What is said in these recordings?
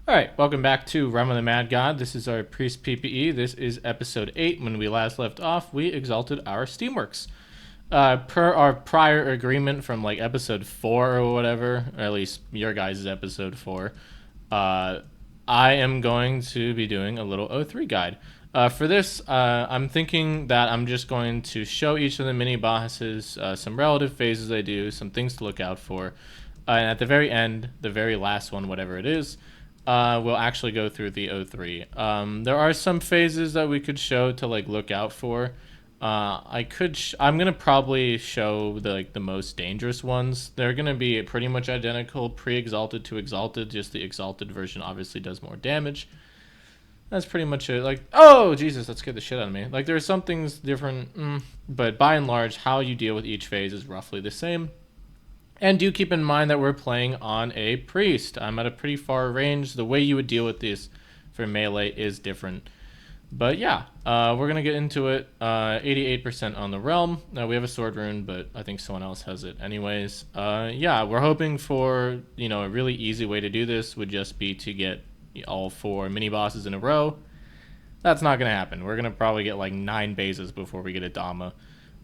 Alright, welcome back to Realm of the Mad God. This is our Priest PPE. This is episode 8. When we last left off, we exalted our Steamworks. Per our prior agreement from like episode 4 or whatever, or at least your guys' episode 4, I am going to be doing a little O3 guide. For this, I'm thinking that I'm just going to show each of the mini bosses some relative phases they do, some things to look out for, and at the very end, the very last one, whatever it is, we'll actually go through the O3. There are some phases that we could show to like look out for. I'm gonna probably show the most dangerous ones. They're gonna be pretty much identical, pre-exalted to exalted. Just the exalted version obviously does more damage. That's pretty much it. Like, oh Jesus, that scared the shit out of me. Like, there's some things different, but by and large, how you deal with each phase is roughly the same. And do keep in mind that we're playing on a priest. I'm at a pretty far range. The way you would deal with this for melee is different. But yeah, we're going to get into it. 88% on the realm. We have a sword rune, but I think someone else has it anyways. Yeah, we're hoping for, a really easy way to do this would just be to get all 4 mini bosses in a row. That's not going to happen. We're going to probably get like 9 bases before we get a Dammah.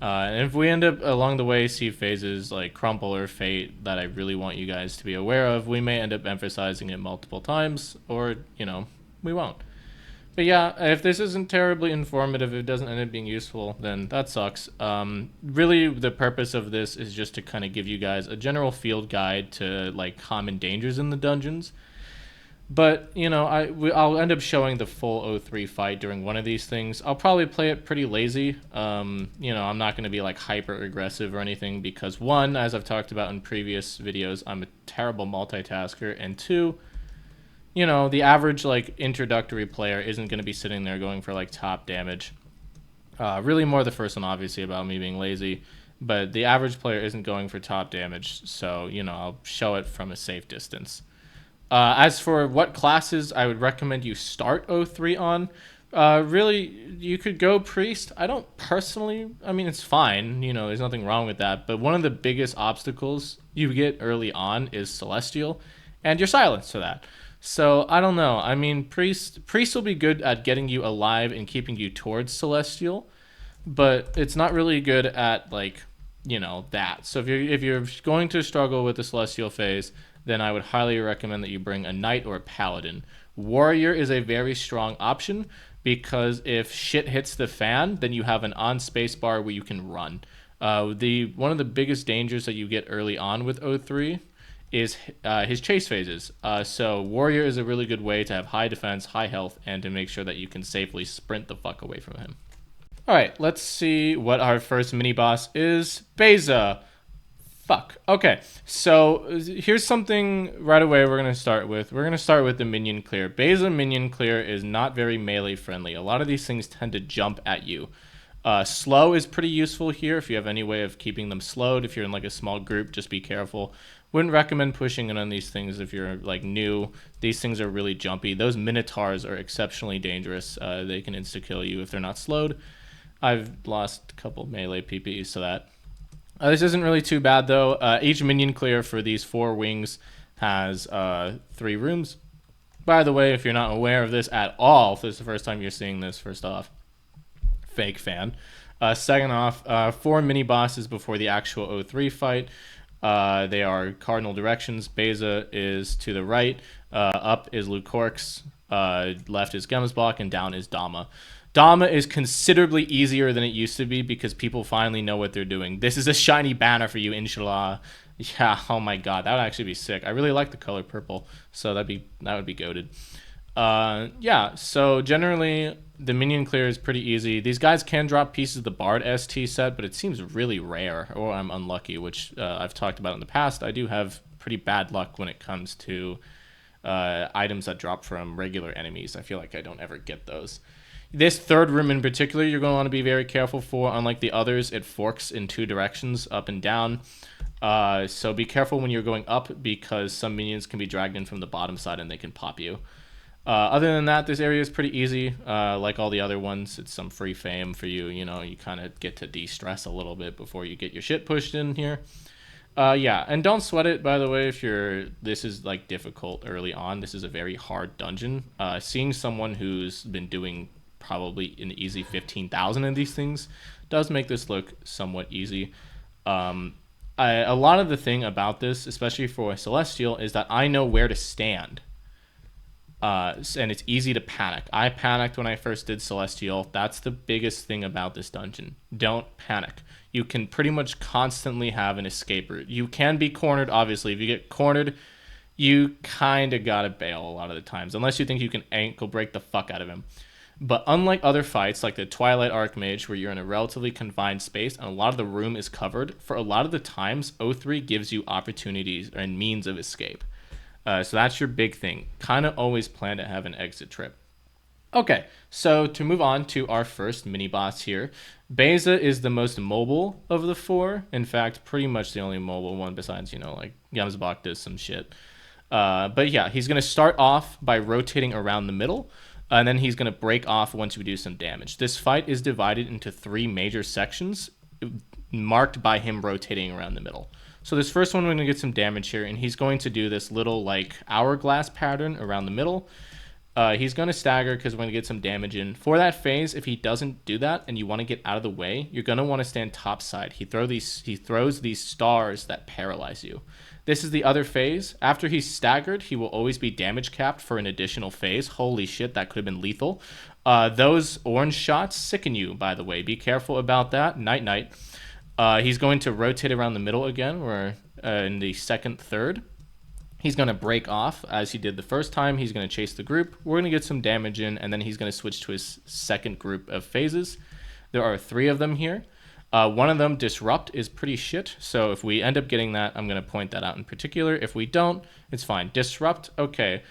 And if we end up along the way see phases like Crumple or Fate that I really want you guys to be aware of, we may end up emphasizing it multiple times, or, we won't. But yeah, if this isn't terribly informative, if it doesn't end up being useful, then that sucks. Really, the purpose of this is just to kind of give you guys a general field guide to like common dangers in the dungeons. But, I'll end up showing the full O3 fight during one of these things. I'll probably play it pretty lazy. I'm not going to be, like, hyper-aggressive or anything because, 1, as I've talked about in previous videos, I'm a terrible multitasker, and 2, the average, like, introductory player isn't going to be sitting there going for, like, top damage. Really more the first one, obviously, about me being lazy. But the average player isn't going for top damage, so, I'll show it from a safe distance. As for what classes I would recommend you start O3 on, really, you could go Priest. I don't personally, it's fine, there's nothing wrong with that, but one of the biggest obstacles you get early on is Celestial, and you're silenced to that. So, I don't know, Priest will be good at getting you alive and keeping you towards Celestial, but it's not really good at, like, that. So if you're going to struggle with the Celestial phase, then I would highly recommend that you bring a Knight or a Paladin. Warrior is a very strong option because if shit hits the fan, then you have an on spacebar where you can run. One of the biggest dangers that you get early on with O3 is his chase phases. So Warrior is a really good way to have high defense, high health, and to make sure that you can safely sprint the fuck away from him. Alright, let's see what our first mini-boss is. Beisa. Fuck. Okay, so here's something right away we're going to start with. We're going to start with the minion clear. Beisa minion clear is not very melee friendly. A lot of these things tend to jump at you. Slow is pretty useful here if you have any way of keeping them slowed. If you're in like a small group, just be careful. Wouldn't recommend pushing in on these things if you're like new. These things are really jumpy. Those minotaurs are exceptionally dangerous. They can insta-kill you if they're not slowed. I've lost a couple melee PPEs to that. This isn't really too bad, though. Each minion clear for these 4 wings has 3 rooms. By the way, if you're not aware of this at all, if this is the first time you're seeing this, first off, fake fan. Second off, 4 mini-bosses before the actual O3 fight. They are cardinal directions. Beisa is to the right. Up is Leucoryx. Left is Gemsbok, and down is Dammah. Dammah is considerably easier than it used to be because people finally know what they're doing. This is a shiny banner for you, inshallah. Yeah, oh my god, that would actually be sick. I really like the color purple, so that would be goated. Yeah, so generally, the minion clear is pretty easy. These guys can drop pieces of the Bard ST set, but it seems really rare, or I'm unlucky, which I've talked about in the past. I do have pretty bad luck when it comes to items that drop from regular enemies. I feel like I don't ever get those. This third room in particular, you're going to want to be very careful for. Unlike the others, it forks in 2 directions, up and down. So be careful when you're going up because some minions can be dragged in from the bottom side and they can pop you. Other than that, this area is pretty easy. Like all the other ones, it's some free fame for you. You kind of get to de-stress a little bit before you get your shit pushed in here. Yeah, and don't sweat it, by the way, if this is like difficult early on. This is a very hard dungeon. Seeing someone who's been doing probably an easy 15,000 of these things does make this look somewhat easy. A lot of the thing about this, especially for Celestial, is that I know where to stand. And it's easy to panic. I panicked when I first did Celestial. That's the biggest thing about this dungeon. Don't panic. You can pretty much constantly have an escape route. You can be cornered, obviously. If you get cornered, you kind of gotta bail a lot of the times, unless you think you can ankle break the fuck out of him. But unlike other fights, like the Twilight Archmage, where you're in a relatively confined space and a lot of the room is covered, for a lot of the times, O3 gives you opportunities and means of escape. So that's your big thing. Kind of always plan to have an exit trip. Okay, so to move on to our first mini boss here, Beisa is the most mobile of the four. In fact, pretty much the only mobile one besides, like Gemsbok does some shit. But yeah, he's going to start off by rotating around the middle, and then he's going to break off once we do some damage. This fight is divided into 3 major sections marked by him rotating around the middle. So this first one, we're going to get some damage here, and he's going to do this little like hourglass pattern around the middle. He's going to stagger because we're going to get some damage in. For that phase, if he doesn't do that and you want to get out of the way, you're going to want to stand topside. He throws these stars that paralyze you. This is the other phase. After he's staggered, he will always be damage capped for an additional phase. Holy shit, that could have been lethal. Those orange shots sicken you, by the way. Be careful about that. Night. He's going to rotate around the middle again. We're in the second third. He's going to break off as he did the first time. He's going to chase the group. We're going to get some damage in, and then he's going to switch to his second group of phases. There are 3 of them here. One of them, Disrupt, is pretty shit. So if we end up getting that, I'm going to point that out in particular. If we don't, it's fine. Disrupt, okay.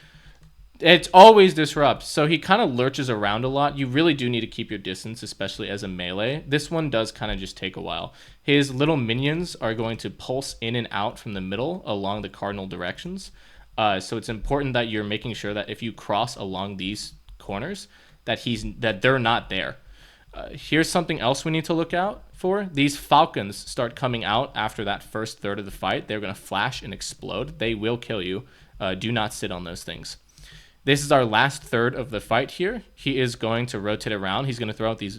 It's always Disrupt. So he kind of lurches around a lot. You really do need to keep your distance, especially as a melee. This one does kind of just take a while. His little minions are going to pulse in and out from the middle along the cardinal directions. So it's important that you're making sure that if you cross along these corners, that they're not there. Here's something else we need to look out for. These falcons start coming out after that first third of the fight. They're going to flash and explode. They will kill you. Do not sit on those things. This is our last third of the fight here. He is going to rotate around. He's going to throw out these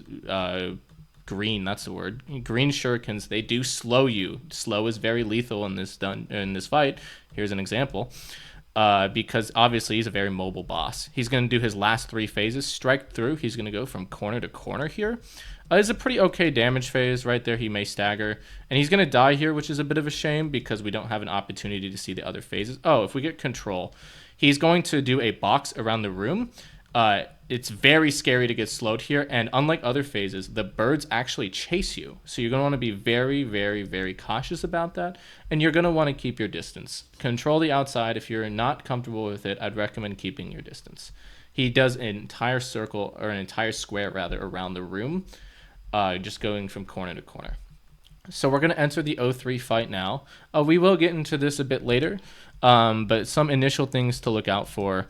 green, that's the word, green shurikens. They do slow you. Slow is very lethal in this fight. Here's an example. Because obviously he's a very mobile boss. He's going to do his last 3 phases, strike through. He's going to go from corner to corner here. It's a pretty okay damage phase. Right there, he may stagger. And he's going to die here, which is a bit of a shame because we don't have an opportunity to see the other phases. Oh, if we get control, he's going to do a box around the room. It's very scary to get slowed here, and unlike other phases, the birds actually chase you. So you're going to want to be very, very, very cautious about that, and you're going to want to keep your distance. Control the outside. If you're not comfortable with it, I'd recommend keeping your distance. He does an entire circle, or an entire square, rather, around the room, just going from corner to corner. So we're going to enter the O3 fight now. We will get into this a bit later, but some initial things to look out for.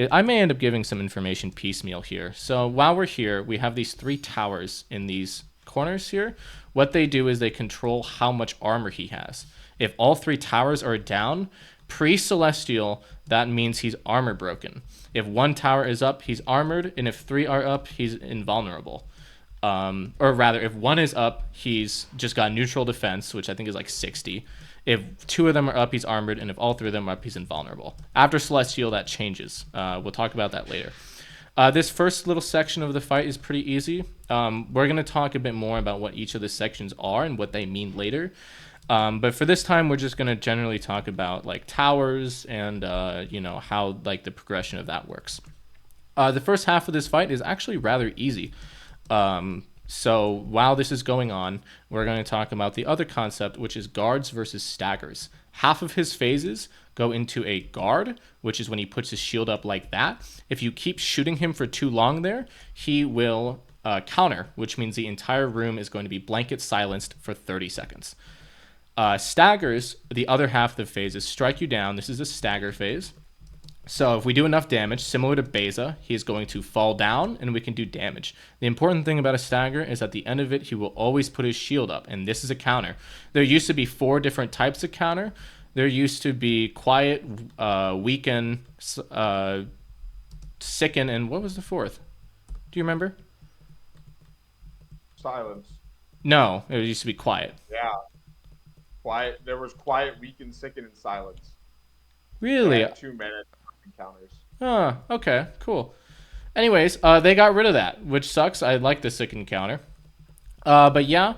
I may end up giving some information piecemeal here. So while we're here, we have these 3 towers in these corners here. What they do is they control how much armor he has. If all 3 towers are down, pre-Celestial, that means he's armor broken. If 1 tower is up, he's armored, and if 3 are up, he's invulnerable. Or rather, if 1 is up, he's just got neutral defense, which I think is like 60. If 2 of them are up, he's armored, and if all 3 of them are up, he's invulnerable. After Celestial, that changes. We'll talk about that later. This first little section of the fight is pretty easy. We're going to talk a bit more about what each of the sections are and what they mean later. But for this time, we're just going to generally talk about like towers and how like the progression of that works. The first half of this fight is actually rather easy. So while this is going on, we're going to talk about the other concept, which is guards versus staggers. Half of his phases go into a guard, which is when he puts his shield up like that. If you keep shooting him for too long there, he will counter, which means the entire room is going to be blanket silenced for 30 seconds. Staggers, the other half of the phases, strike you down. This is a stagger phase. So if we do enough damage, similar to Beisa, he's going to fall down and we can do damage. The important thing about a stagger is at the end of it, he will always put his shield up, and this is a counter. There used to be 4 different types of counter. There used to be quiet, weaken, sicken, and what was the 4th? Do you remember? Silence. No, it used to be quiet. Yeah. Quiet. There was quiet, weaken, sicken, and silence. They Really? had 2 minute encounters. Oh, okay, cool. Anyways, they got rid of that, which sucks. I like the sicken counter. But yeah,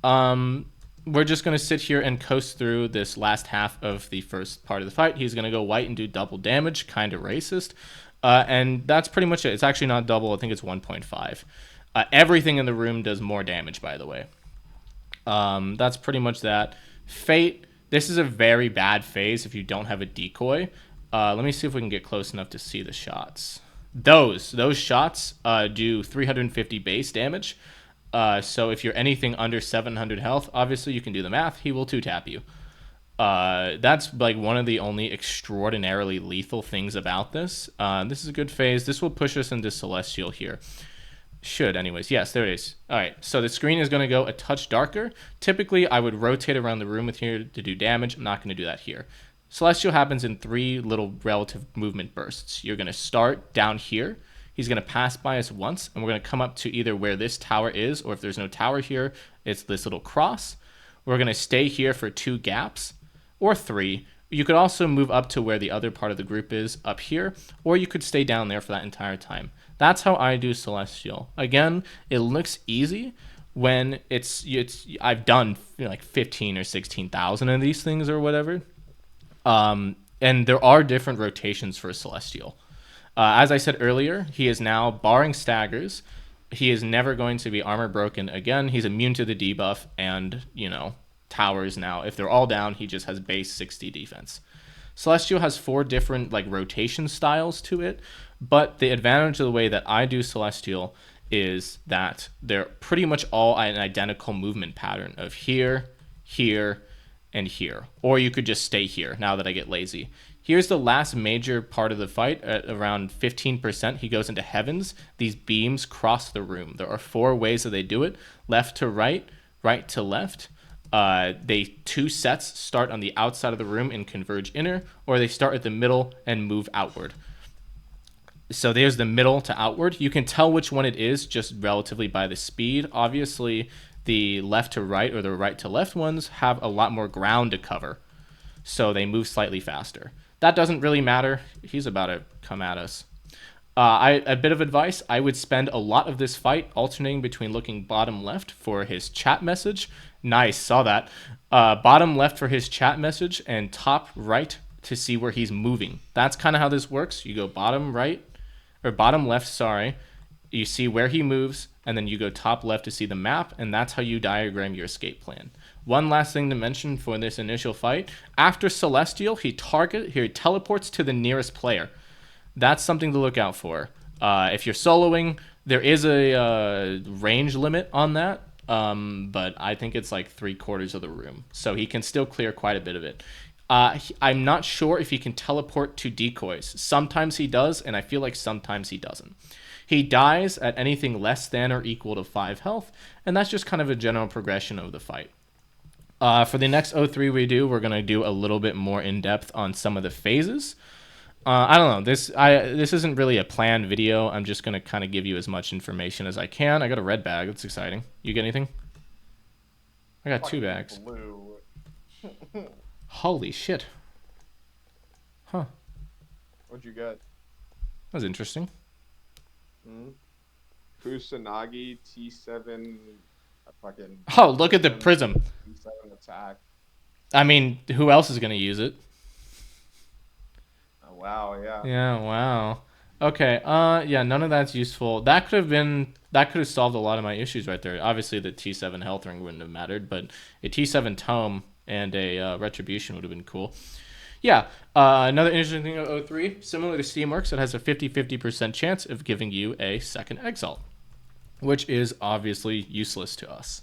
we're just going to sit here and coast through this last half of the first part of the fight. He's going to go white and do double damage, kind of racist. And that's pretty much it. It's actually not double. I think it's 1.5. Everything in the room does more damage, by the way. That's pretty much that. Fate, this is a very bad phase if you don't have a decoy. Let me see if we can get close enough to see the shots. Those shots do 350 base damage. So if you're anything under 700 health, obviously you can do the math. He will 2-tap you. That's like one of the only extraordinarily lethal things about this. This is a good phase. This will push us into Celestial here. Should, anyways. Yes, there it is. All right, so the screen is going to go a touch darker. Typically, I would rotate around the room with here to do damage. I'm not going to do that here. Celestial happens in 3 little relative movement bursts. You're going to start down here. He's going to pass by us once, and we're going to come up to either where this tower is, or if there's no tower here, it's this little cross. We're going to stay here for 2 gaps, or 3. You could also move up to where the other part of the group is up here, or you could stay down there for that entire time. That's how I do Celestial. Again, it looks easy when it's I've done like 15 or 16,000 of these things or whatever. And there are different rotations for Celestial. As I said earlier, he is now, barring staggers, he is never going to be armor broken again. He's immune to the debuff and, towers now. If they're all down, he just has base 60 defense. Celestial has 4 different rotation styles to it, but the advantage of the way that I do Celestial is that they're pretty much all an identical movement pattern of here, here, and here. Or you could just stay here now that I get lazy. Here's the last major part of the fight. At around 15%, he goes into heavens. These beams cross the room. There are 4 ways that they do it. Left to right, right to left. 2 sets start on the outside of the room and converge inner, or they start at the middle and move outward. So there's the middle to outward. You can tell which one it is just relatively by the speed. Obviously, the left to right or the right to left ones have a lot more ground to cover, so they move slightly faster. That doesn't really matter. He's about to come at us. A bit of advice, I would spend a lot of this fight alternating between looking bottom left for his chat message. Nice, saw that. Bottom left for his chat message and top right to see where he's moving. That's kind of how this works. You go bottom right, or bottom left, sorry. You see where he moves, and then you go top left to see the map, and that's how you diagram your escape plan. One last thing to mention for this initial fight. After Celestial, he teleports to the nearest player. That's something to look out for. If you're soloing, there is a range limit on that, but I think it's like 3/4 of the room. So he can still clear quite a bit of it. I'm not sure if he can teleport to decoys. Sometimes he does, and I feel like sometimes he doesn't. He dies at anything less than or equal to 5 health, and that's just kind of a general progression of the fight. For the next 03 we're going to do a little bit more in-depth on some of the phases. I don't know. This isn't really a planned video. I'm just going to kind of give you as much information as I can. I got a red bag. That's exciting. You get anything? I got 2 bags. Blue. Holy shit. Huh. What'd you get? That was interesting. Kusanagi T7 fucking... Oh, look at the prism. T7 attack. I mean, who else is going to use it? Oh, wow, yeah. Yeah, wow. Okay, yeah, none of that's useful. That could have solved a lot of my issues right there. Obviously, the T7 health ring wouldn't have mattered, but a T7 tome and a retribution would have been cool. Yeah, another interesting thing of 03, similar to Steamworks, it has a 50-50% chance of giving you a second exalt, which is obviously useless to us.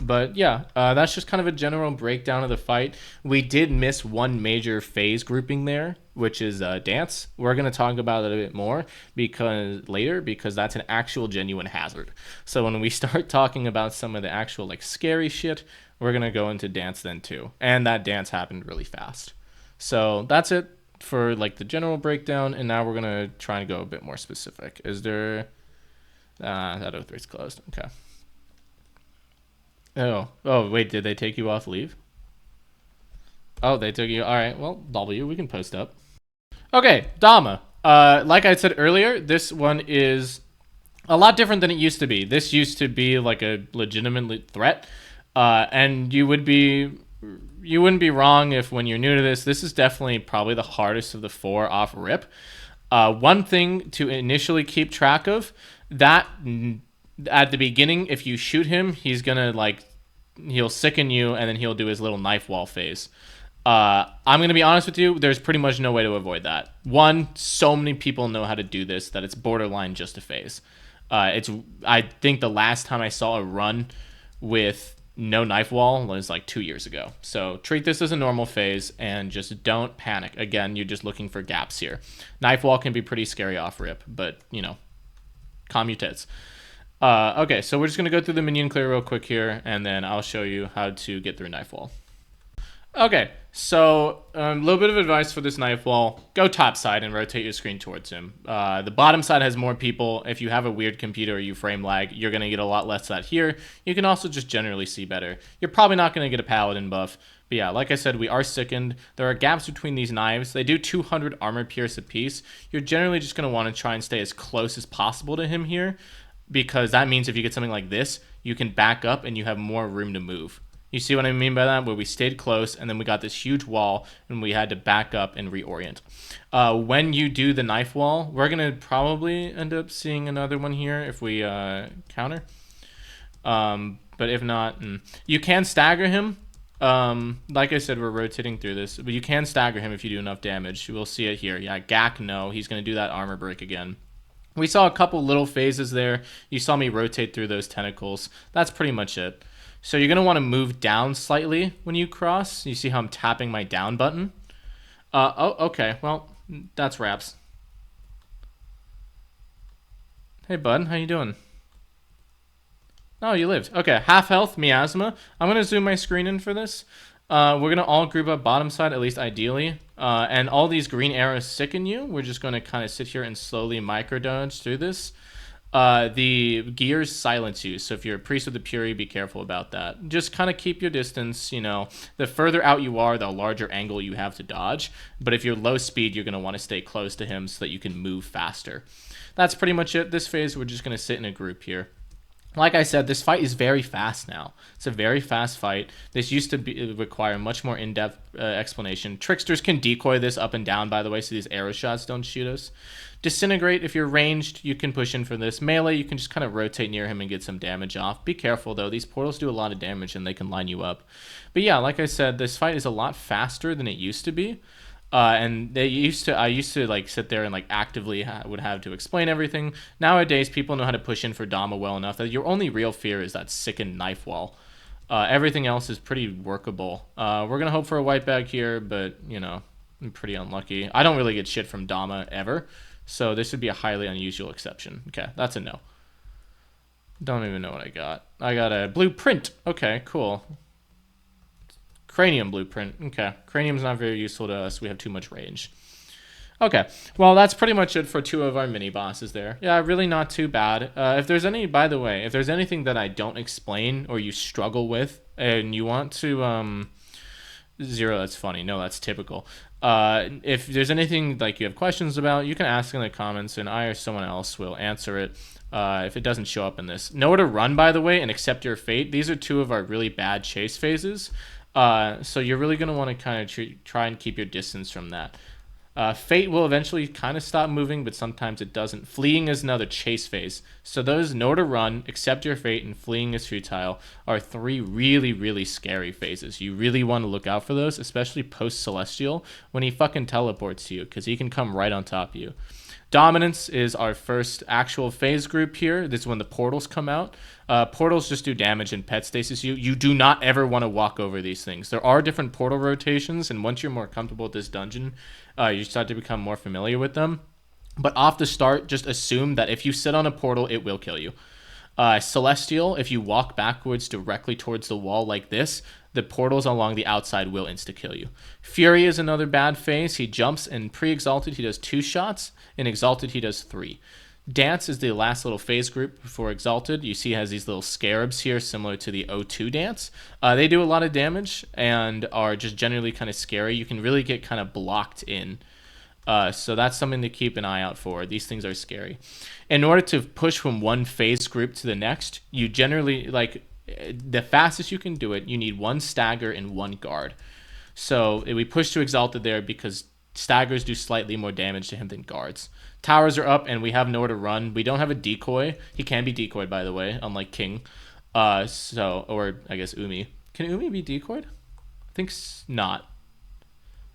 But yeah, that's just kind of a general breakdown of the fight. We did miss one major phase grouping there, which is dance. We're going to talk about it a bit more because that's an actual genuine hazard. So when we start talking about some of the actual like scary shit, we're going to go into dance then too. And that dance happened really fast. So that's it for like the general breakdown. And now we're going to try and go a bit more specific. Is there... that O3 is closed. Okay. Oh, wait, did they take you off leave? Oh, they took you. All right, well, W, we can post up. Okay, Dammah. Like I said earlier, this one is a lot different than it used to be. This used to be like a legitimate threat, and you wouldn't be wrong if when you're new to this is definitely probably the hardest of the 4 off rip. One thing to initially keep track of, that at the beginning, if you shoot him, he's gonna he'll sicken you and then he'll do his little knife wall phase. I'm gonna be honest with you, there's pretty much no way to avoid that. One, so many people know how to do this that it's borderline just a phase. I think the last time I saw a run with no knife wall was like 2 years ago. So treat this as a normal phase and just don't panic. Again, you're just looking for gaps here. Knife wall can be pretty scary off rip, but calm your tits. Okay, so we're just going to go through the minion clear real quick here, and then I'll show you how to get through knife wall. Okay, so a little bit of advice for this knife wall. Go top side and rotate your screen towards him. The bottom side has more people. If you have a weird computer or you frame lag, you're going to get a lot less of that here. You can also just generally see better. You're probably not going to get a paladin buff. But yeah, like I said, we are sickened. There are gaps between these knives. They do 200 armor pierce apiece. You're generally just going to want to try and stay as close as possible to him here, because that means if you get something like this, you can back up and you have more room to move. You see what I mean by that? Where we stayed close and then we got this huge wall and we had to back up and reorient. When you do the knife wall, we're going to probably end up seeing another one here if we counter. But if not, you can stagger him. Like I said, we're rotating through this, but you can stagger him if you do enough damage. We'll see it here. Yeah, Gak, no. He's going to do that armor break again. We saw a couple little phases there. You saw me rotate through those tentacles. That's pretty much it. So you're going to want to move down slightly when you cross. You see how I'm tapping my down button? Oh, okay. Well, that's wraps. Hey, bud. How you doing? Oh, you lived. Okay, half health, miasma. I'm going to zoom my screen in for this. We're going to all group up bottom side, at least ideally. And all these green arrows sicken you. We're just going to kind of sit here and slowly micro-dodge through this. The gears silence you, so if you're a priest of the Fury, be careful about that. Just kind of keep your distance. The further out you are, the larger angle you have to dodge. But if you're low speed, you're going to want to stay close to him so that you can move faster. That's pretty much it. This phase, we're just going to sit in a group here. Like I said, this fight is very fast now. It's a very fast fight. This used to require much more in-depth explanation. Tricksters can decoy this up and down, by the way, so these arrow shots don't shoot us. Disintegrate, if you're ranged, you can push in for this. Melee, you can just kind of rotate near him and get some damage off. Be careful, though. These portals do a lot of damage, and they can line you up. But yeah, like I said, this fight is a lot faster than it used to be. And I used to like sit there and like actively would have to explain everything. Nowadays, people know how to push in for Dammah well enough that your only real fear is that sickened knife wall. Everything else is pretty workable. We're gonna hope for a white bag here, but I'm pretty unlucky. I don't really get shit from Dammah ever, so this would be a highly unusual exception. Okay, that's a no. Don't even know what I got. I got a blueprint. Okay, cool. Cranium blueprint. Okay. Cranium's not very useful to us. We have too much range. Okay. Well, that's pretty much it for 2 of our mini bosses there. Yeah, really not too bad. If there's anything that I don't explain or you struggle with and you want to, Zero, that's funny. No, that's typical. If there's anything like you have questions about, you can ask in the comments and I or someone else will answer it. If it doesn't show up in this. Know to run, by the way, and accept your fate. These are 2 of our really bad chase phases. So you're really going to want to kind of try and keep your distance from that. Fate will eventually kind of stop moving, but sometimes it doesn't. Fleeing is another chase phase. So those know to run, accept your fate, and fleeing is futile are 3 really, really scary phases. You really want to look out for those, especially post-celestial, when he fucking teleports to you, because he can come right on top of you. Dominance is our first actual phase group here. This is when the portals come out. Portals just do damage and pet stasis you. You do not ever want to walk over these things. There are different portal rotations, and once you're more comfortable with this dungeon, you start to become more familiar with them. But off the start, just assume that if you sit on a portal, it will kill you. Celestial, if you walk backwards directly towards the wall like this, the portals along the outside will insta-kill you. Fury is another bad phase. He jumps, and pre-Exalted he does 2 shots, in Exalted he does 3. Dance is the last little phase group before Exalted. You see he has these little scarabs here, similar to the O2 Dance. They do a lot of damage and are just generally kind of scary. You can really get kind of blocked in. So that's something to keep an eye out for. These things are scary. In order to push from one phase group to the next, you generally, the fastest you can do it, you need 1 stagger and 1 guard. So we push to Exalted there because staggers do slightly more damage to him than guards. Towers are up, and we have nowhere to run. We don't have a decoy. He can be decoyed, by the way, unlike King. Or I guess Umi. Can Umi be decoyed? I think not.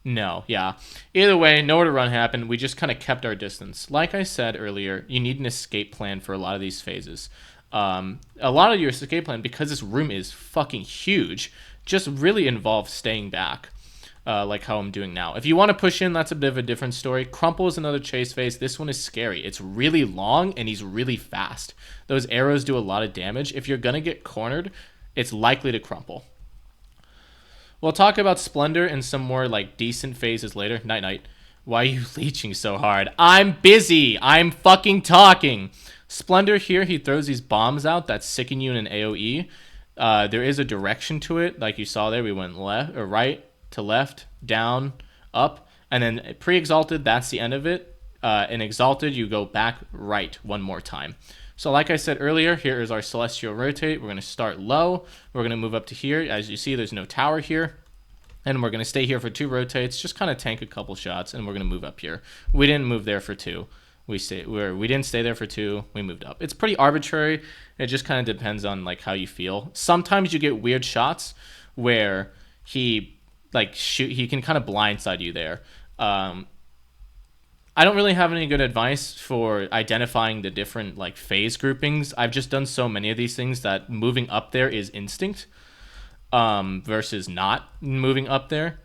No, yeah. Either way, nowhere to run happened. We just kind of kept our distance. Like I said earlier, you need an escape plan for a lot of these phases. A lot of your escape plan, because this room is fucking huge, just really involves staying back, like how I'm doing now. If you want to push in, that's a bit of a different story. Crumple is another chase phase. This one is scary. It's really long, and he's really fast. Those arrows do a lot of damage. If you're going to get cornered, it's likely to crumple. We'll talk about Splendor and some more decent phases later. Night. Why are you leeching so hard? I'm busy. I'm fucking talking. Splendor here, he throws these bombs out that sicken you in an AoE. There is a direction to it. Like you saw there, we went left or right to left, down, up. And then pre-Exalted, that's the end of it. In Exalted, you go back right 1 more time. So like I said earlier, here is our Celestial Rotate. We're going to start low. We're going to move up to here. As you see, there's no tower here. And we're going to stay here for 2 rotates, just kind of tank a couple shots, and we're going to move up here. We didn't move there for 2. We didn't stay there for 2. We moved up. It's pretty arbitrary. It just kind of depends on how you feel. Sometimes you get weird shots where he can kind of blindside you there. I don't really have any good advice for identifying the different phase groupings. I've just done so many of these things that moving up there is instinct versus not moving up there.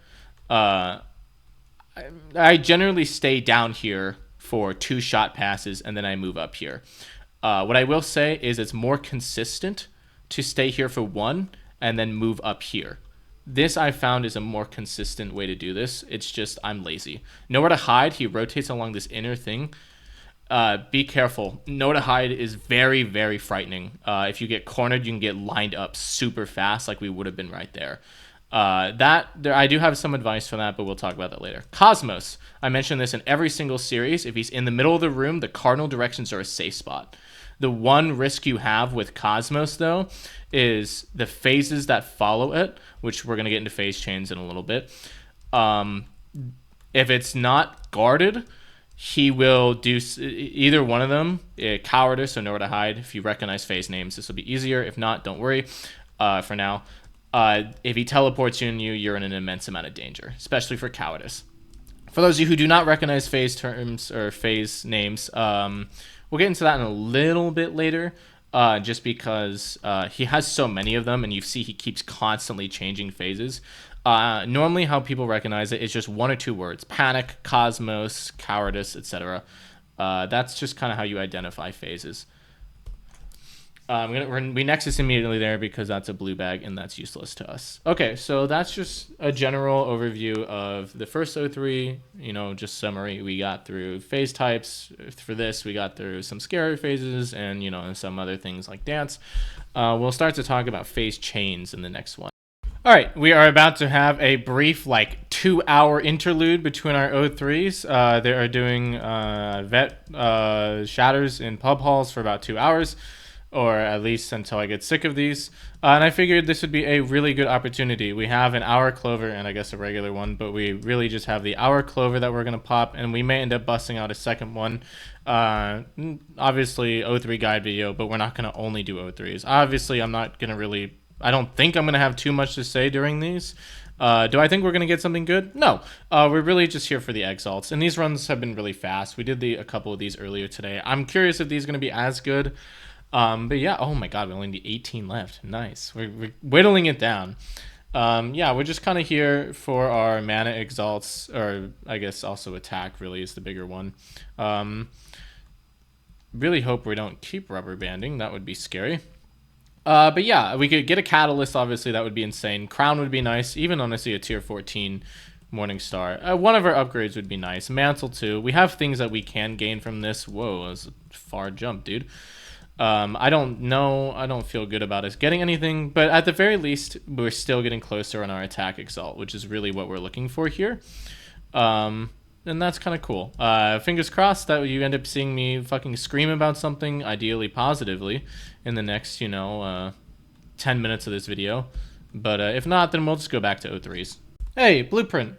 I generally stay down here for 2 shot passes and then I move up here. What I will say is it's more consistent to stay here for 1 and then move up here. This I found is a more consistent way to do this. It's just I'm lazy. Nowhere to hide. He rotates along this inner thing. Be careful. Nowhere to hide is very, very frightening. If you get cornered, you can get lined up super fast like we would have been right there. I do have some advice for that, but we'll talk about that later. Cosmos. I mentioned this in every single series. If he's in the middle of the room, the cardinal directions are a safe spot. The one risk you have with Cosmos, though, is the phases that follow it, which we're going to get into phase chains in a little bit. If it's not guarded, he will do either one of them. Cowardice or nowhere to hide. If you recognize phase names, this will be easier. If not, don't worry for now. If he teleports you and you're in an immense amount of danger, especially for cowardice. For those of you who do not recognize phase terms or phase names, we'll get into that in a little bit later, just because he has so many of them, and you see he keeps constantly changing phases. Normally, how people recognize it is just 1 or 2 words: panic, cosmos, cowardice, etc. That's just kind of how you identify phases. We nexus immediately there because that's a blue bag and that's useless to us. Okay, so that's just a general overview of the first O3, just summary. We got through phase types. For this, we got through some scary phases and, and some other things like dance. We'll start to talk about phase chains in the next one. All right, we are about to have a brief 2-hour interlude between our O3s. They are doing Shatters in pub halls for about 2 hours. Or at least until I get sick of these. And I figured this would be a really good opportunity. We have an hour clover and I guess a regular one, but we really just have the hour clover that we're going to pop, and we may end up busting out a second one. Obviously, O3 guide video, but we're not going to only do O3s. Obviously, I don't think I'm going to have too much to say during these. Do I think we're going to get something good? No. We're really just here for the exalts. And these runs have been really fast. We did a couple of these earlier today. I'm curious if these are going to be as good. But yeah, oh my god, we only need 18 left. Nice. We're whittling it down. Yeah, we're just kind of here for our mana exalts, or I guess also attack really is the bigger one. Really hope we don't keep rubber banding. That would be scary. But yeah, we could get a catalyst, obviously. That would be insane. Crown would be nice. Even honestly, a tier 14 Morningstar. One of our upgrades would be nice. Mantle too. We have things that we can gain from this. Whoa, that's a far jump, dude. I don't know. I don't feel good about us getting anything, but at the very least, we're still getting closer on our attack exalt, which is really what we're looking for here. And that's kind of cool. Fingers crossed that you end up seeing me fucking scream about something, ideally positively, in the next, 10 minutes of this video. But if not, then we'll just go back to O3s. Hey, blueprint.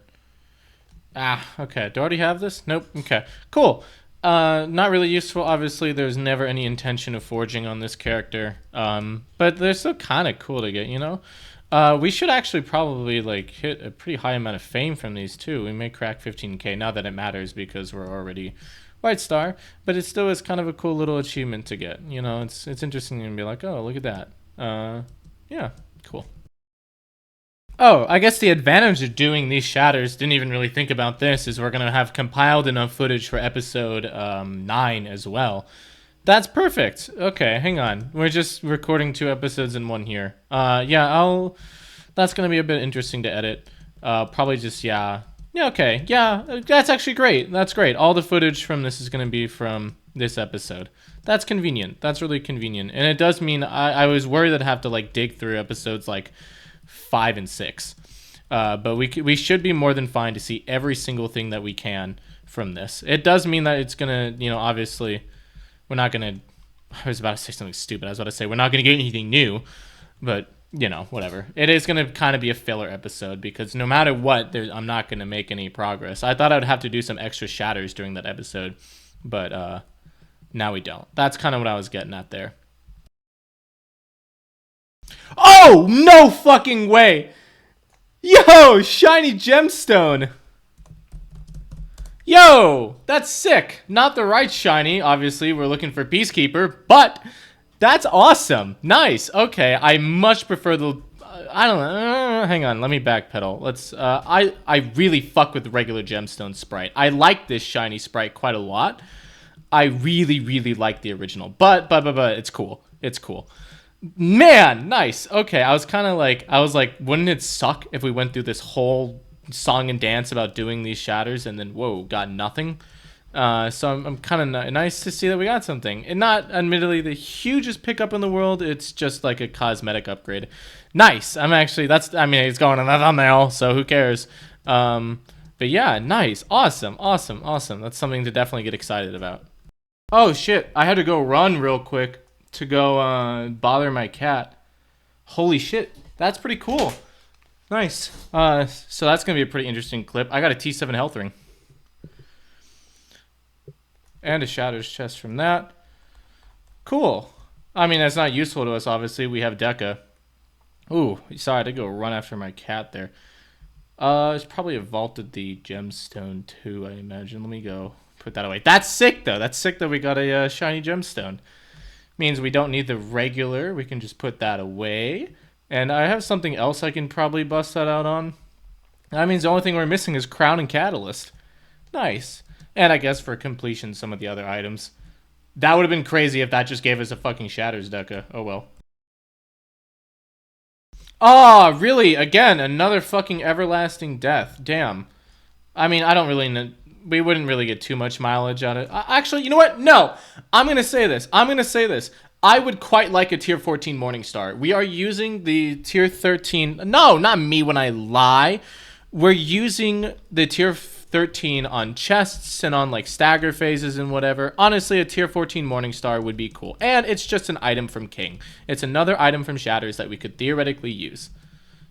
Okay. Do I already have this? Nope. Okay. Cool. Not really useful. Obviously, there's never any intention of forging on this character. But they're still kind of cool to get, we should actually probably hit a pretty high amount of fame from these too. We may crack 15k, not that it matters because we're already white star, but it still is kind of a cool little achievement to get. It's interesting to be like, oh, look at that. Yeah, cool. Oh, I guess the advantage of doing these shatters, didn't even really think about this, is we're going to have compiled enough footage for episode 9 as well. That's perfect. Okay, hang on. We're just recording 2 episodes in one here. Yeah, that's going to be a bit interesting to edit. Probably just, yeah. Yeah, okay. Yeah, that's actually great. That's great. All the footage from this is going to be from this episode. That's convenient. That's really convenient. And it does mean I was worried that I'd have to, dig through episodes 5 and 6. But we should be more than fine to see every single thing that we can from this. It does mean that it's going to, obviously... We're not going to... I was about to say something stupid. I was about to say we're not going to get anything new. But, whatever. It is going to kind of be a filler episode because no matter what, I'm not going to make any progress. I thought I would have to do some extra shatters during that episode. But now we don't. That's kind of what I was getting at there. Oh, no fucking way! Yo, shiny gemstone! Yo, that's sick. Not the right shiny. Obviously, we're looking for Peacekeeper, but that's awesome. Nice. Okay, I much prefer the... I don't know. Hang on, let me backpedal. Let's... I really fuck with the regular gemstone sprite. I like this shiny sprite quite a lot. I really, really like the original. But, it's cool. It's cool. Man, nice. Okay, I was kind of like, wouldn't it suck if we went through this whole... song and dance about doing these shatters and then whoa, got nothing. So I'm kind of nice to see that we got something, and not admittedly the hugest pickup in the world. It's just like a cosmetic upgrade. Nice. It's going on the thumbnail, so who cares. But yeah, nice. Awesome. That's something to definitely get excited about. Oh shit, I had to go run real quick to go bother my cat. Holy shit, that's pretty cool. Nice. So that's going to be a pretty interesting clip. I got a T7 health ring. And a Shatters chest from that. Cool. I mean, that's not useful to us, obviously. We have Deca. Ooh, sorry, I had to go run after my cat there. It's probably vaulted the gemstone too, I imagine. Let me go put that away. That's sick, though. That's sick that we got a shiny gemstone. Means we don't need the regular. We can just put that away. And I have something else I can probably bust that out on. That means the only thing we're missing is Crown and Catalyst. Nice. And I guess for completion, some of the other items. That would have been crazy if that just gave us a fucking Shatters Deca. Oh well. Oh, really? Again, another fucking Everlasting Death. Damn. I mean, I don't really know. We wouldn't really get too much mileage on it. Actually, you know what? No. I'm going to say this. I would quite like a tier 14 Morningstar. We are using the tier 13. No, not me when I lie. We're using the tier 13 on chests and on stagger phases and whatever. Honestly, a tier 14 Morningstar would be cool. And it's just an item from King. It's another item from Shatters that we could theoretically use.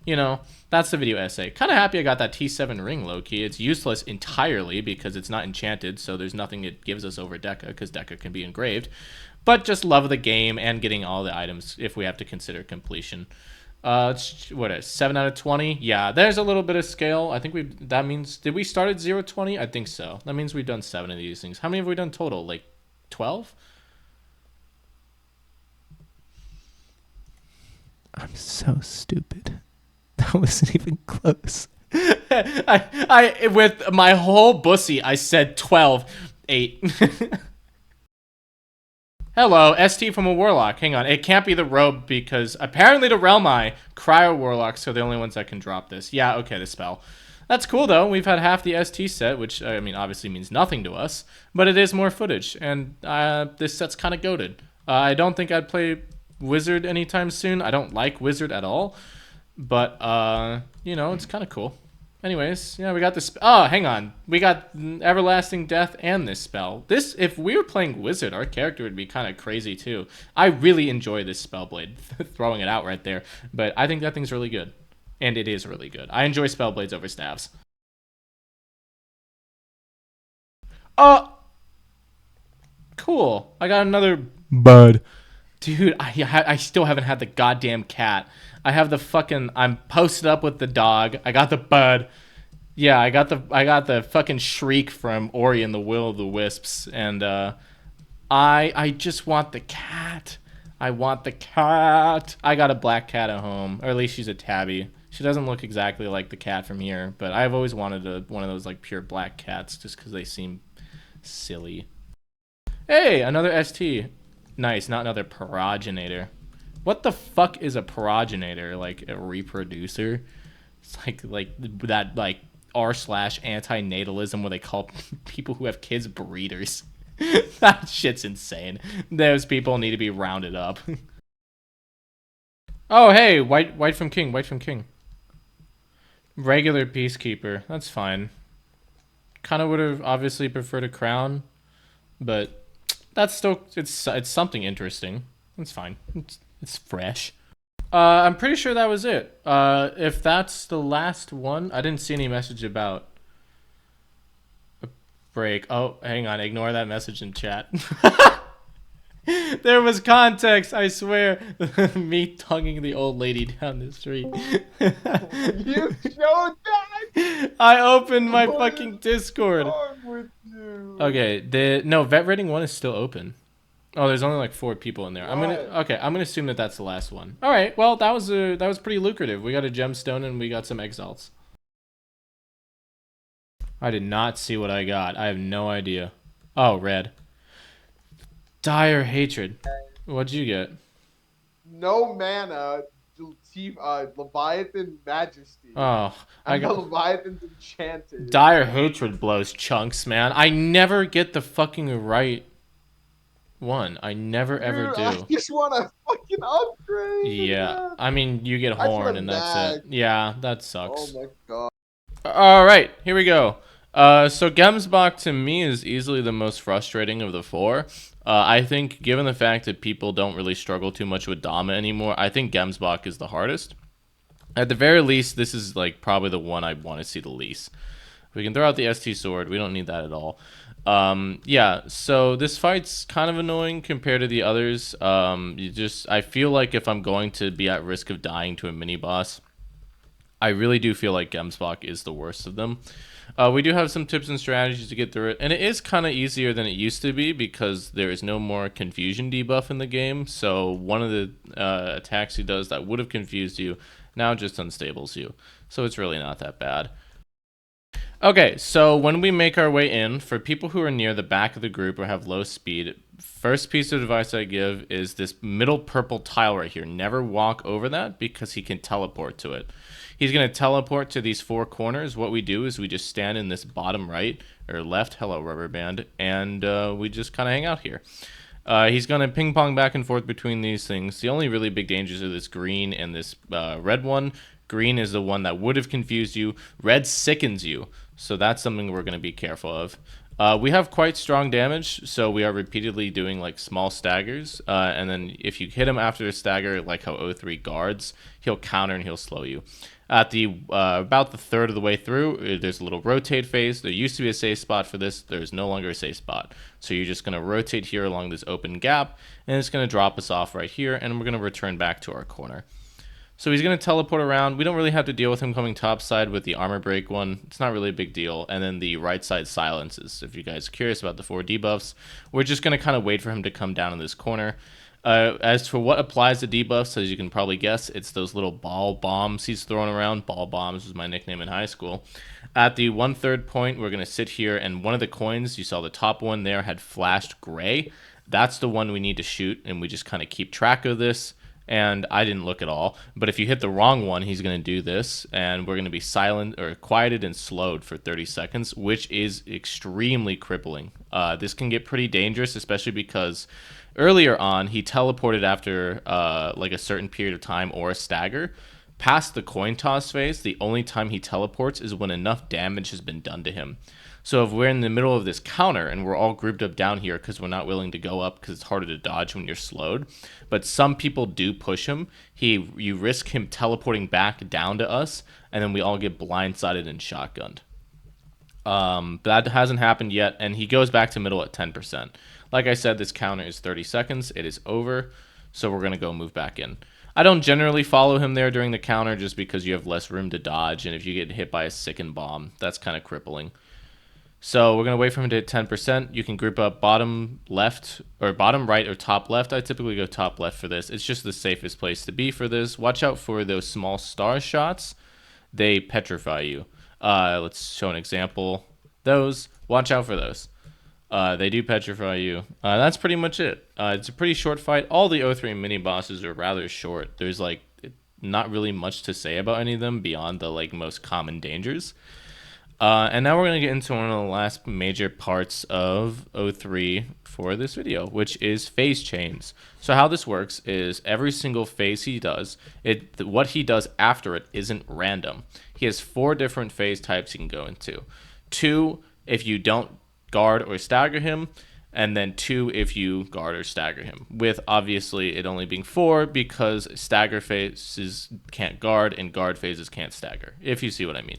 That's the video essay. Kind of happy I got that T7 ring, low-key. It's useless entirely because it's not enchanted, so there's nothing it gives us over Deca because Deca can be engraved. But just love the game and getting all the items if we have to consider completion. It's what is 7 out of 20? Yeah, there's a little bit of scale. I think that means, did we start at 0 20? I think so. That means we've done 7 of these things. How many have we done total? Like 12? I'm so stupid. That wasn't even close. I with my whole bussy, I said 12. 8. Hello, ST from a Warlock. Hang on, it can't be the robe because apparently the Realmai Cryo Warlocks are the only ones that can drop this. Yeah, okay, the spell. That's cool though. We've had half the ST set, which I mean obviously means nothing to us, but it is more footage, and this set's kind of goated. I don't think I'd play Wizard anytime soon. I don't like Wizard at all, but you know, it's kind of cool. Anyways, yeah, we got this. Oh, hang on. We got Everlasting Death and this spell. This, if we were playing Wizard, our character would be kind of crazy too. I really enjoy this Spellblade. Throwing it out right there. But I think that thing's really good. And it is really good. I enjoy Spellblades over staves. Oh! Cool. I got another bud. Dude, I still haven't had the goddamn cat. I have the fucking, I'm posted up with the dog. I got the bud. Yeah, I got the fucking shriek from Ori and the Will of the Wisps, and I just want the cat. I want the cat. I got a black cat at home, or at least she's a tabby. She doesn't look exactly like the cat from here, but I've always wanted one of those like pure black cats just because they seem silly. Hey, another ST. Nice, not another progenitor. What the fuck is a progenitor? Like a reproducer? It's like that like r/anti-natalism where they call people who have kids breeders. That shit's insane. Those people need to be rounded up. Oh hey, white from king, white from king. Regular peacekeeper, that's fine. Kind of would have obviously preferred a crown, but that's still it's something interesting. It's fine. It's fresh. I'm pretty sure that was it. If that's the last one, I didn't see any message about a break. Oh, hang on. Ignore that message in chat. There was context, I swear. Me tonguing the old lady down the street. You showed that? I opened my fucking Discord. What's wrong with you? Okay, no, vet rating 1 is still open. Oh, there's only like 4 people in there. I'm gonna assume that that's the last one. All right, well that was pretty lucrative. We got a gemstone and we got some exalts. I did not see what I got. I have no idea. Oh, red. Dire hatred. What'd you get? No mana. Leviathan Majesty. Oh, I got Leviathan's Enchanted. Dire hatred blows chunks, man. I never get the fucking right one. I never ever do. I just want a fucking upgrade. Yeah, I mean you get horn and that's it. Yeah, that sucks. Oh my god. All right, here we go. So Gemsbok to me is easily the most frustrating of the 4. I think given the fact that people don't really struggle too much with Dammah anymore, I think Gemsbok is the hardest. At the very least, this is like probably the one I want to see the least. We can throw out the ST sword. We don't need that at all. Yeah, so this fight's kind of annoying compared to the others. I feel like if I'm going to be at risk of dying to a mini boss, I really do feel like Gemsbok is the worst of them. We do have some tips and strategies to get through it, and it is kind of easier than it used to be because there is no more confusion debuff in the game. So one of the attacks he does that would have confused you now just unstables you. So it's really not that bad. Okay, so when we make our way in, for people who are near the back of the group or have low speed, first piece of advice I give is this middle purple tile right here. Never walk over that because he can teleport to it. He's going to teleport to these 4 corners. What we do is we just stand in this bottom right or left, hello rubber band, and we just kind of hang out here. He's going to ping pong back and forth between these things. The only really big dangers are this green and this red one. Green is the one that would have confused you. Red sickens you. So that's something we're going to be careful of. We have quite strong damage, so we are repeatedly doing like small staggers. And then if you hit him after a stagger, like how O3 guards, he'll counter and he'll slow you. At the about the third of the way through, there's a little rotate phase. There used to be a safe spot for this. There's no longer a safe spot. So you're just going to rotate here along this open gap, and it's going to drop us off right here, and we're going to return back to our corner. So he's going to teleport around. We don't really have to deal with him coming topside with the armor break one. It's not really a big deal. And then the right side silences. If you guys are curious about the 4 debuffs, we're just going to kind of wait for him to come down in this corner. As for what applies to debuffs, as you can probably guess, it's those little ball bombs he's throwing around. Ball bombs was my nickname in high school. At the 1/3 point, we're going to sit here, and one of the coins, you saw the top one there, had flashed gray. That's the one we need to shoot, and we just kind of keep track of this. And I didn't look at all, but if you hit the wrong one, he's going to do this, and we're going to be silent or quieted and slowed for 30 seconds, which is extremely crippling. This can get pretty dangerous, especially because earlier on, he teleported after like a certain period of time or a stagger. Past the coin toss phase, the only time he teleports is when enough damage has been done to him. So if we're in the middle of this counter and we're all grouped up down here because we're not willing to go up because it's harder to dodge when you're slowed, but some people do push him, you risk him teleporting back down to us, and then we all get blindsided and shotgunned. But that hasn't happened yet, and he goes back to middle at 10%. Like I said, this counter is 30 seconds. It is over, so we're going to go move back in. I don't generally follow him there during the counter just because you have less room to dodge, and if you get hit by a sickened bomb, that's kind of crippling. So we're going to wait for him to hit 10%. You can group up bottom left or bottom right or top left. I typically go top left for this. It's just the safest place to be for this. Watch out for those small star shots. They petrify you. Let's show an example. Those, watch out for those. They do petrify you. That's pretty much it. It's a pretty short fight. All the O3 mini bosses are rather short. There's like not really much to say about any of them beyond the like most common dangers. And now we're going to get into one of the last major parts of O3 for this video, which is phase chains. So how this works is every single phase he does, what he does after it isn't random. He has 4 different phase types he can go into. 2 if you don't guard or stagger him, and then 2 if you guard or stagger him, with obviously it only being 4 because stagger phases can't guard and guard phases can't stagger, if you see what I mean.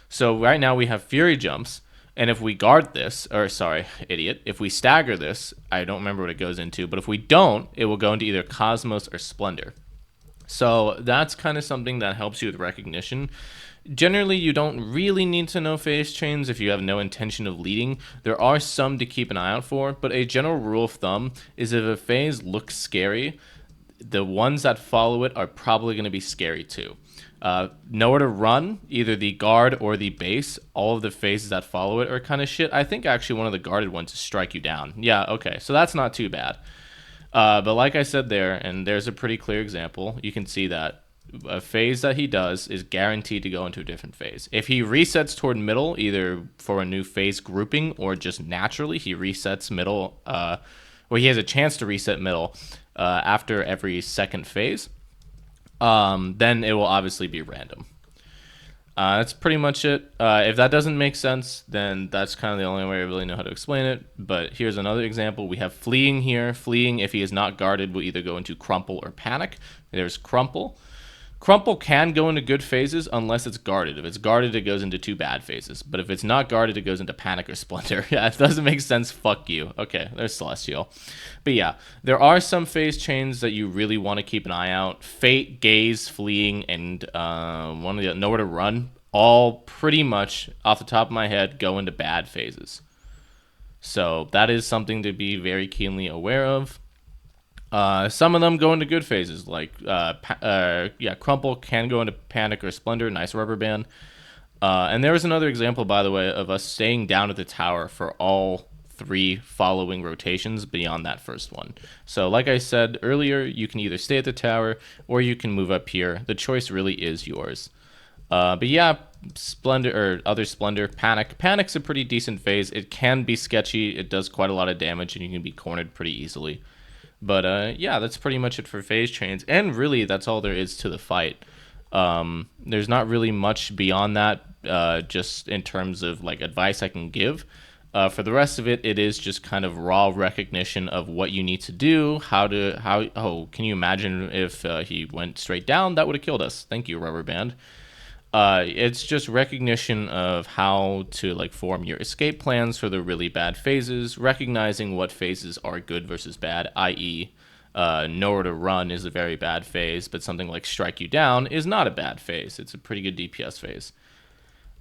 So right now we have Fury jumps, and if we guard this, or sorry, idiot, if we stagger this, I don't remember what it goes into, but if we don't, it will go into either Cosmos or Splendor. So that's kind of something that helps you with recognition. Generally, you don't really need to know phase chains if you have no intention of leading. There are some to keep an eye out for, but a general rule of thumb is if a phase looks scary, the ones that follow it are probably going to be scary too. Nowhere to run, either the guard or the base. All of the phases that follow it are kind of shit. I think actually one of the guarded ones is strike you down. Yeah, okay, so that's not too bad. But like I said there, and there's a pretty clear example, you can see that a phase that he does is guaranteed to go into a different phase. If he resets toward middle, either for a new phase grouping or just naturally, he resets middle, or he has a chance to reset middle after every second phase, then it will obviously be random. That's pretty much it. If that doesn't make sense, then that's kind of the only way I really know how to explain it. But here's another example. We have fleeing here. Fleeing, if he is not guarded, will either go into crumple or panic. There's crumple. Crumple can go into good phases unless it's guarded. If it's guarded, it goes into 2 bad phases. But if it's not guarded, it goes into panic or splendor. Yeah, it doesn't make sense. Fuck you. Okay, there's Celestial. But yeah, there are some phase chains that you really want to keep an eye out. Fate, Gaze, Fleeing, and one of the Nowhere to Run, all pretty much, off the top of my head, go into bad phases. So that is something to be very keenly aware of. Some of them go into good phases, like Crumple can go into Panic or Splendor, nice rubber band. And there was another example, by the way, of us staying down at the tower for all 3 following rotations beyond that first one. So like I said earlier, you can either stay at the tower or you can move up here. The choice really is yours. But yeah, Splendor or other Splendor, Panic. Panic's a pretty decent phase. It can be sketchy. It does quite a lot of damage and you can be cornered pretty easily. But yeah, that's pretty much it for phase chains. And really, that's all there is to the fight. There's not really much beyond that, just in terms of like advice I can give. For the rest of it, it is just kind of raw recognition of what you need to do, can you imagine if he went straight down? That would have killed us. Thank you, Rubber Band. It's just recognition of how to like form your escape plans for the really bad phases, recognizing what phases are good versus bad, i.e. Nowhere to Run is a very bad phase, but something like Strike You Down is not a bad phase. It's a pretty good DPS phase.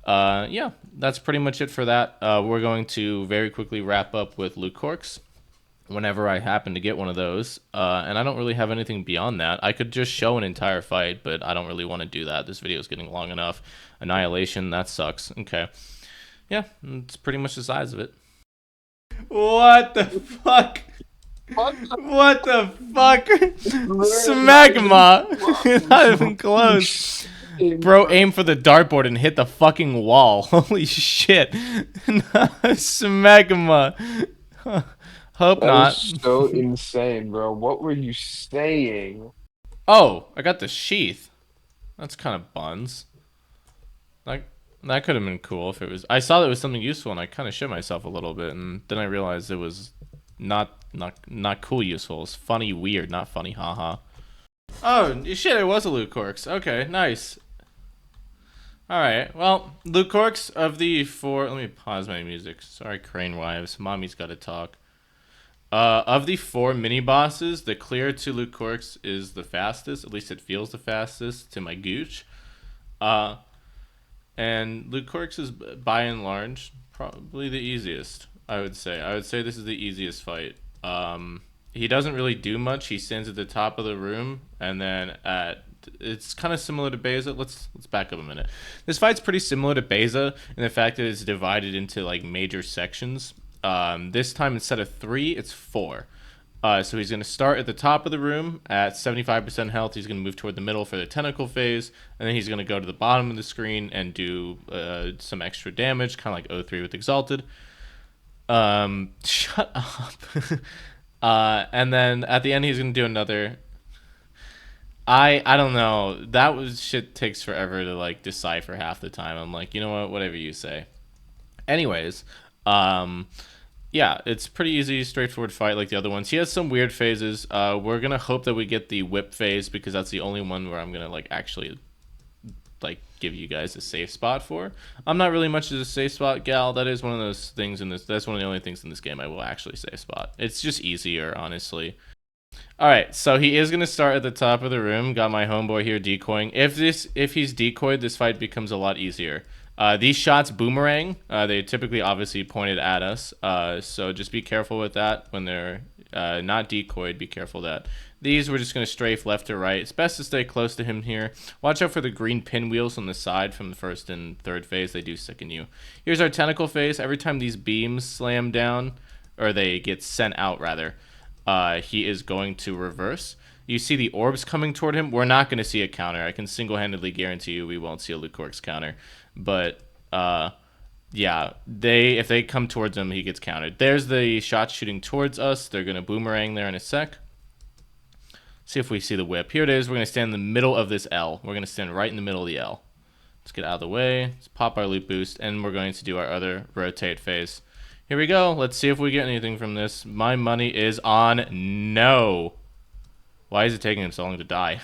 Yeah, that's pretty much it for that. We're going to very quickly wrap up with Leucoryx whenever I happen to get one of those. And I don't really have anything beyond that. I could just show an entire fight, but I don't really want to do that. This video is getting long enough. Annihilation, that sucks. Okay. Yeah, it's pretty much the size of it. What the fuck? What the fuck? Smegma! Not even close. Bro, aim for the dartboard and hit the fucking wall. Holy shit. Smegma. Hope That not. was so insane, bro. What were you saying? Oh, I got the sheath. That's kind of buns. Like, that could have been cool if it was. I saw that it was something useful, and I kind of shit myself a little bit, and then I realized it was not cool useful. It's funny weird, not funny haha. Oh shit! It was a Leucoryx. Okay, nice. All right. Well, Leucoryx of the 4. Let me pause my music. Sorry, Crane Wives. Mommy's got to talk. Of the 4 mini bosses, the clear to Leucoryx is the fastest. At least it feels the fastest to my gooch. And Leucoryx is by and large probably the easiest. I would say this is the easiest fight. He doesn't really do much. He stands at the top of the room, and then it's kind of similar to Beisa. Let's back up a minute. This fight's pretty similar to Beisa in the fact that it's divided into like major sections. This time instead of 3, it's 4. So he's going to start at the top of the room at 75% health. He's going to move toward the middle for the tentacle phase, and then he's going to go to the bottom of the screen and do some extra damage, kind of like 03 with Exalted. Shut up. And then at the end, he's going to do another. I don't know. That was shit takes forever to like decipher half the time. I'm like, you know what? Whatever you say. Anyways, yeah, it's pretty easy, straightforward fight like the other ones. He has some weird phases. We're gonna hope that we get the whip phase because that's the only one where I'm gonna like actually like give you guys a safe spot for. I'm not really much of a safe spot gal. That is one of those things in this. That's one of the only things in this game I will actually safe spot. It's just easier, honestly. All right, so he is gonna start at the top of the room. Got my homeboy here decoying. If he's decoyed, this fight becomes a lot easier. These shots boomerang. They typically obviously pointed at us. So just be careful with that when they're not decoyed. Be careful that these we're just gonna strafe left to right. It's best to stay close to him here. Watch out for the green pinwheels on the side from the first and third phase. They do sicken you. Here's our tentacle phase. Every time these beams slam down, or they get sent out rather, he is going to reverse. You see the orbs coming toward him. We're not going to see a counter. I can single-handedly guarantee you we won't see a Leucoryx counter. But, yeah, if they come towards him, he gets countered. There's the shot shooting towards us. They're going to boomerang there in a sec. See if we see the whip. Here it is. We're going to stand in the middle of this L. We're going to stand right in the middle of the L. Let's get out of the way. Let's pop our loot boost, and we're going to do our other rotate phase. Here we go. Let's see if we get anything from this. My money is on no. Why is it taking him so long to die?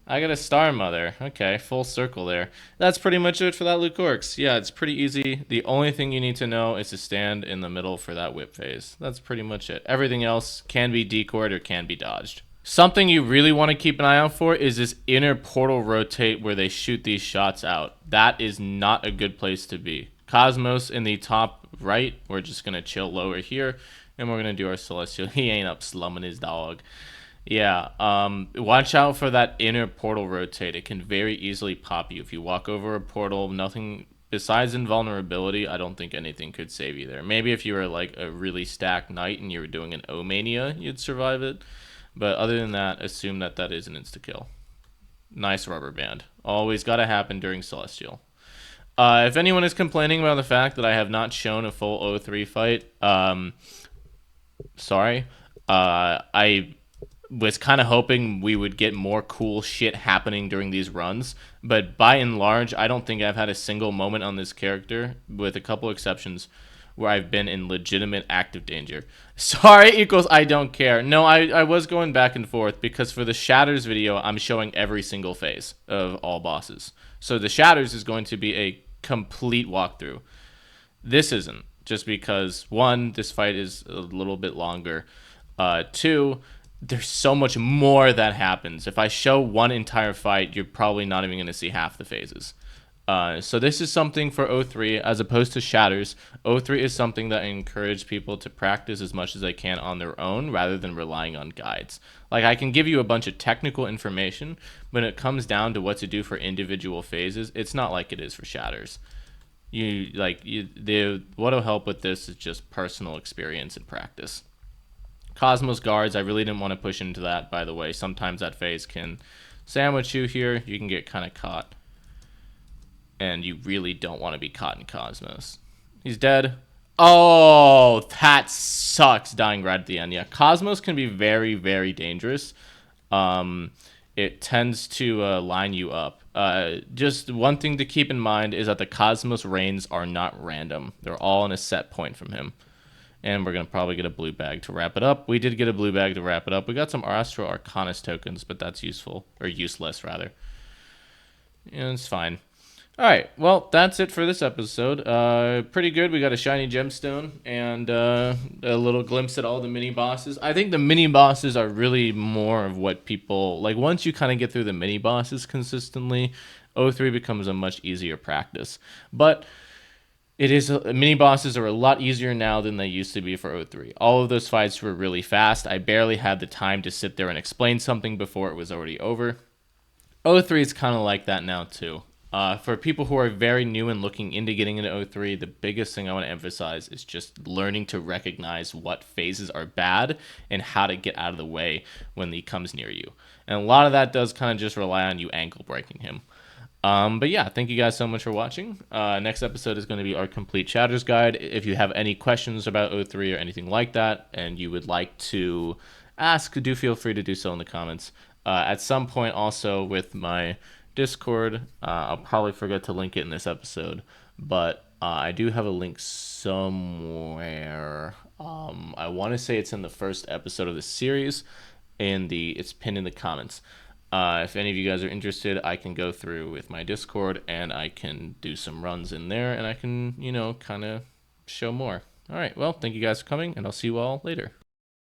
I got a Star Mother. Okay, full circle there. That's pretty much it for that Leucoryx. Yeah, it's pretty easy. The only thing you need to know is to stand in the middle for that whip phase. That's pretty much it. Everything else can be decoyed or can be dodged. Something you really want to keep an eye out for is this inner portal rotate where they shoot these shots out. That is not a good place to be. Cosmos in the top right. We're just going to chill lower here, and we're going to do our Celestial. He ain't up slumming his dog. Yeah, watch out for that inner portal rotate. It can very easily pop you. If you walk over a portal, nothing besides invulnerability, I don't think anything could save you there. Maybe if you were like a really stacked knight and you were doing an O-Mania, you'd survive it. But other than that, assume that that is an insta-kill. Nice rubber band. Always got to happen during Celestial. If anyone is complaining about the fact that I have not shown a full 03 fight, sorry. I was kind of hoping we would get more cool shit happening during these runs, but by and large, I don't think I've had a single moment on this character, with a couple exceptions, where I've been in legitimate active danger. Sorry equals I don't care. No, I was going back and forth because for the Shatters video, I'm showing every single phase of all bosses. So the Shatters is going to be a complete walkthrough. This isn't, just because, one, this fight is a little bit longer. Two, there's so much more that happens. If I show one entire fight, you're probably not even going to see half the phases. So this is something for O3 as opposed to Shatters. O3 is something that I encourage people to practice as much as they can on their own rather than relying on guides. Like, I can give you a bunch of technical information, but when it comes down to what to do for individual phases, it's not like it is for Shatters. What'll help with this is just personal experience and practice. Cosmos guards, I really didn't want to push into that, by the way. Sometimes that phase can sandwich you here. You can get kind of caught. And you really don't want to be caught in Cosmos. He's dead. Oh, that sucks, dying right at the end. Yeah, Cosmos can be very, very dangerous. It tends to line you up. Just one thing to keep in mind is that the Cosmos reigns are not random. They're all in a set point from him. And we're going to probably get a blue bag to wrap it up. We did get a blue bag to wrap it up. We got some Astro Arcanus tokens, but that's useful. Or useless, rather. And it's fine. All right, well, that's it for this episode. Pretty good. We got a shiny gemstone and a little glimpse at all the mini bosses. I think the mini bosses are really more of what people like. Once you kind of get through the mini bosses consistently, O3 becomes a much easier practice. But mini bosses are a lot easier now than they used to be for O3. All of those fights were really fast. I barely had the time to sit there and explain something before it was already over. O3 is kind of like that now too. For people who are very new and looking into getting into O3, the biggest thing I want to emphasize is just learning to recognize what phases are bad and how to get out of the way when he comes near you. And a lot of that does kind of just rely on you ankle breaking him. But yeah, thank you guys so much for watching. Next episode is going to be our complete Shatters guide. If you have any questions about O3 or anything like that, and you would like to ask, do feel free to do so in the comments. At some point also with my Discord, I'll probably forget to link it in this episode, but I do have a link somewhere. I want to say it's in the first episode of the series, and it's pinned in the comments. If any of you guys are interested, I can go through with my Discord and I can do some runs in there, and I can, kind of show more. All right, well, thank you guys for coming, and I'll see you all later.